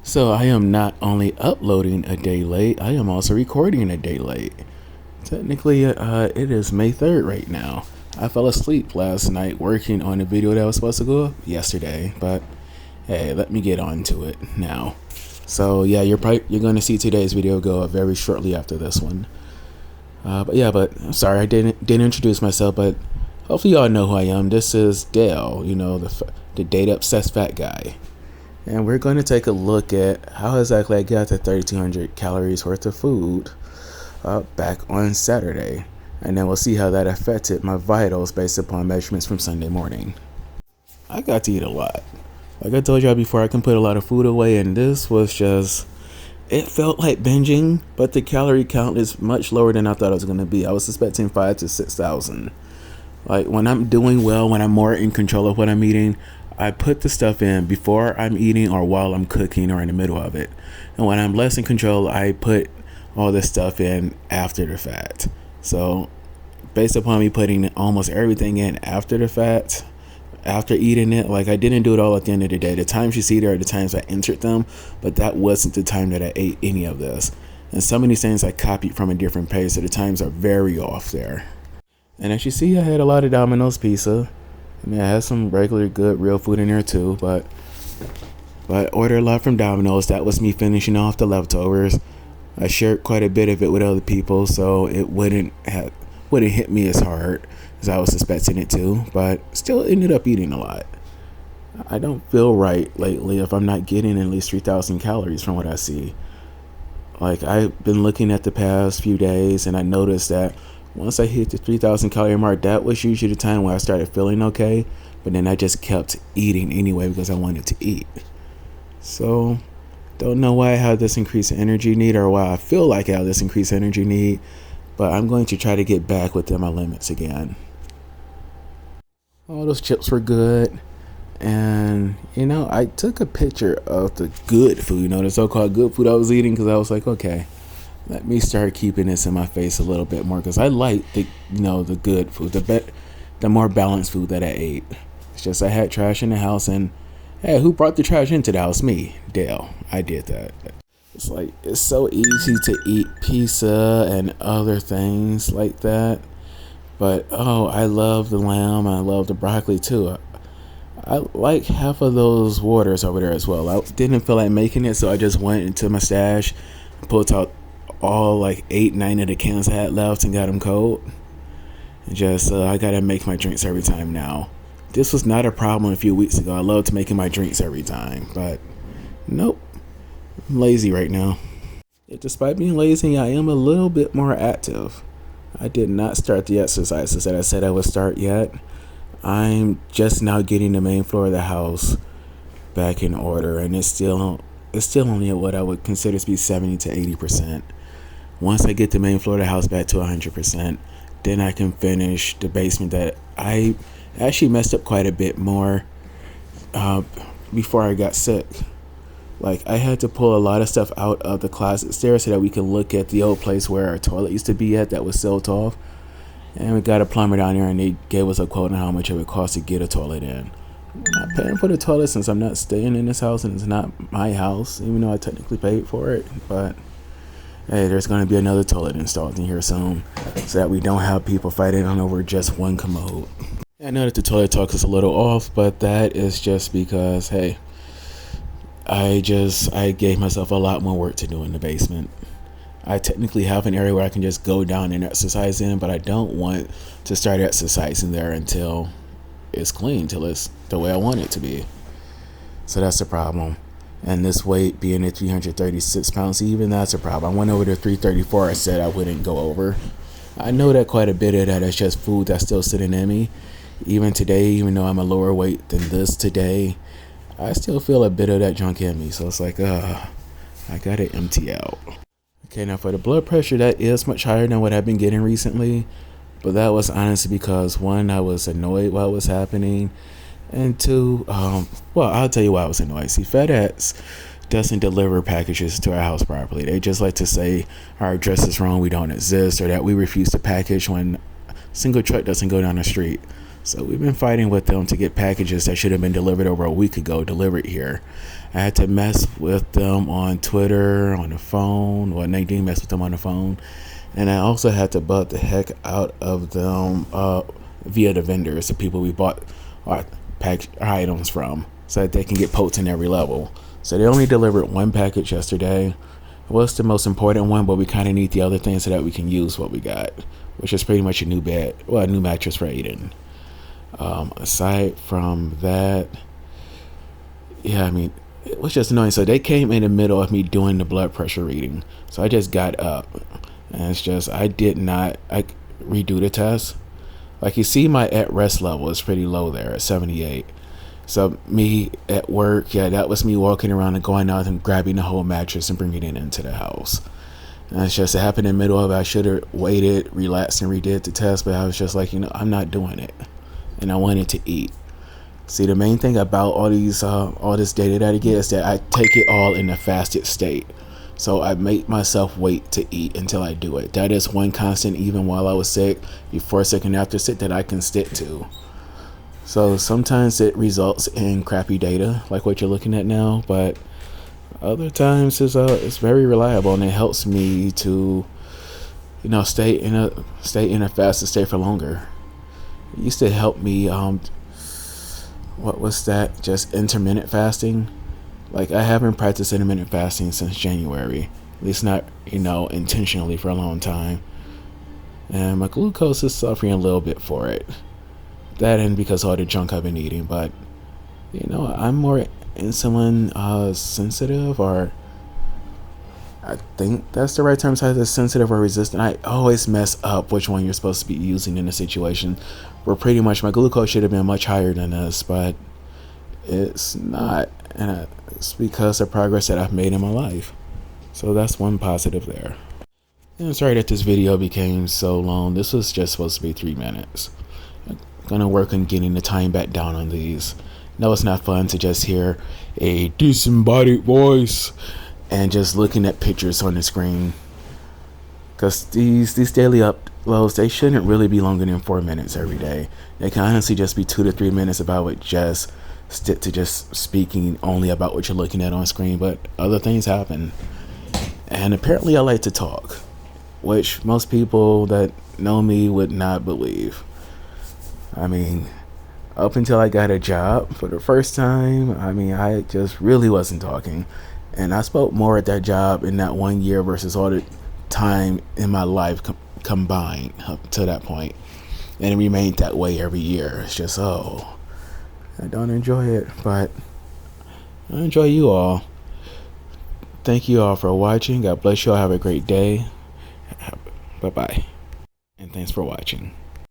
So I am not only uploading a day late, I am also recording a day late. Technically, it is May 3rd right now. I fell asleep last night working on a video that was supposed to go up yesterday, but hey, let me get on to it now. So yeah, you're going to see today's video go up very shortly after this one. But I'm sorry I didn't introduce myself, but hopefully y'all know who I am. This is Dale, the data obsessed fat guy. And we're going to take a look at how exactly I got to 3,200 calories worth of food back on Saturday. And then we'll see how that affected my vitals based upon measurements from Sunday morning. I got to eat a lot. Like I told y'all before, I can put a lot of food away, and this was just, it felt like binging, but the calorie count is much lower than I thought it was going to be. I was expecting 5,000 to 6,000. Like when I'm doing well, when I'm more in control of what I'm eating, I put the stuff in before I'm eating or while I'm cooking or in the middle of it. And when I'm less in control, I put all this stuff in after the fact. So based upon me putting almost everything in after the fact, after eating it, like I didn't do it all at the end of the day. The times you see there are the times I entered them, but that wasn't the time that I ate any of this. And some of these things I copied from a different page, so the times are very off there. And as you see, I had a lot of Domino's pizza. I mean, I had some regular good real food in there too, but I ordered a lot from Domino's. That was me finishing off the leftovers. I shared quite a bit of it with other people, so it wouldn't hit me as hard as I was expecting it to, but still ended up eating a lot. I don't feel right lately if I'm not getting at least 3,000 calories from what I see. Like I've been looking at the past few days, and I noticed that once I hit the 3,000 calorie mark, that was usually the time where I started feeling okay, but then I just kept eating anyway because I wanted to eat. So, don't know why I have this increased energy need or why I feel like I have this increased energy need, but I'm going to try to get back within my limits again. All those chips were good, and I took a picture of the good food, the so-called good food I was eating, because I was like, okay, let me start keeping this in my face a little bit more, because I like the good food, the more balanced food that I ate. It's just I had trash in the house, and hey, who brought the trash into the house? Me, Dale. I did that. It's like it's so easy to eat pizza and other things like that, but I love the lamb. I love the broccoli too. I like half of those waters over there as well. I didn't feel like making it, so I just went into my stash, pulled out all like 8-9 of the cans I had left and got them cold. And just I gotta make my drinks every time now. This was not a problem a few weeks ago. I loved making my drinks every time, but nope, I'm lazy right now. Despite being lazy, I am a little bit more active. I did not start the exercises that I said I would start yet. I'm just now getting the main floor of the house back in order, and it's still only at what I would consider to be 70 to 80%. Once I get the main floor of the house back to 100%, then I can finish the basement that I actually messed up quite a bit more before I got sick. Like I had to pull a lot of stuff out of the closet stairs so that we could look at the old place where our toilet used to be at that was sealed off. And we got a plumber down there, and they gave us a quote on how much it would cost to get a toilet in. I'm not paying for the toilet since I'm not staying in this house and it's not my house, even though I technically paid for it. But hey, there's going to be another toilet installed in here soon, so that we don't have people fighting on over just one commode. I know that the toilet talk is a little off, but that is just because, hey, I gave myself a lot more work to do in the basement. I technically have an area where I can just go down and exercise in, but I don't want to start exercising there until it's clean, till it's the way I want it to be. So that's the problem. And this weight being at 336 pounds, even that's a problem. I went over to 334. I said I wouldn't go over. I know that quite a bit of that is just food that's still sitting in me. Even today, even though I'm a lower weight than this today, I still feel a bit of that junk in me. So it's like, I gotta empty out. Okay, now for the blood pressure, that is much higher than what I've been getting recently. But that was honestly because, one, I was annoyed while it was happening. And two, I'll tell you why I was annoyed. See, FedEx doesn't deliver packages to our house properly. They just like to say our address is wrong, we don't exist, or that we refuse to package when a single truck doesn't go down the street. So we've been fighting with them to get packages that should have been delivered over a week ago delivered here. I had to mess with them on Twitter, on the phone. Well, Nadine messed with them on the phone. And I also had to butt the heck out of them via the vendors, the people we bought our items from, so that they can get posts in every level. So they only delivered one package yesterday. It was the most important one, but we kind of need the other thing so that we can use what we got, which is pretty much a new bed, well, a new mattress for Aiden. Aside from that, yeah, I mean, it was just annoying. So they came in the middle of me doing the blood pressure reading. So I just got up, and it's just, I did not redo the test. Like, you see, my at rest level is pretty low there at 78. So me at work, yeah, that was me walking around and going out and grabbing the whole mattress and bringing it into the house. And it's just, it happened in the middle of it. I should have waited, relaxed, and redid the test, but I was just like, I'm not doing it. And I wanted to eat. See, the main thing about all this data that I get is that I take it all in a fasted state. So I make myself wait to eat until I do it. That is one constant, even while I was sick, before sick, and after sick, that I can stick to. So sometimes it results in crappy data, like what you're looking at now, but other times it's very reliable, and it helps me to, stay in a fasted state for longer. It used to help me. What was that? Just intermittent fasting. Like, I haven't practiced intermittent fasting since January, at least not intentionally, for a long time, and my glucose is suffering a little bit for it. That and because of all the junk I've been eating, but I'm more insulin sensitive, or I think that's the right term. So either sensitive or resistant. I always mess up which one you're supposed to be using in a situation where pretty much my glucose should have been much higher than this, but it's not, and it's because of progress that I've made in my life. So that's one positive there. And I'm sorry that this video became so long. This was just supposed to be 3 minutes. I'm gonna work on getting the time back down on these. No, it's not fun to just hear a disembodied voice and just looking at pictures on the screen, because these daily uploads, they shouldn't really be longer than 4 minutes every day. They can honestly just be 2 to 3 minutes about what, just stick to just speaking only about what you're looking at on screen, but other things happen. And apparently I like to talk, which most people that know me would not believe. I mean, up until I got a job for the first time, I just really wasn't talking. And I spoke more at that job in that 1 year versus all the time in my life combined up to that point. And it remained that way every year. It's just, I don't enjoy it, but I enjoy you all. Thank you all for watching. God bless you all. Have a great day. Bye-bye. And thanks for watching.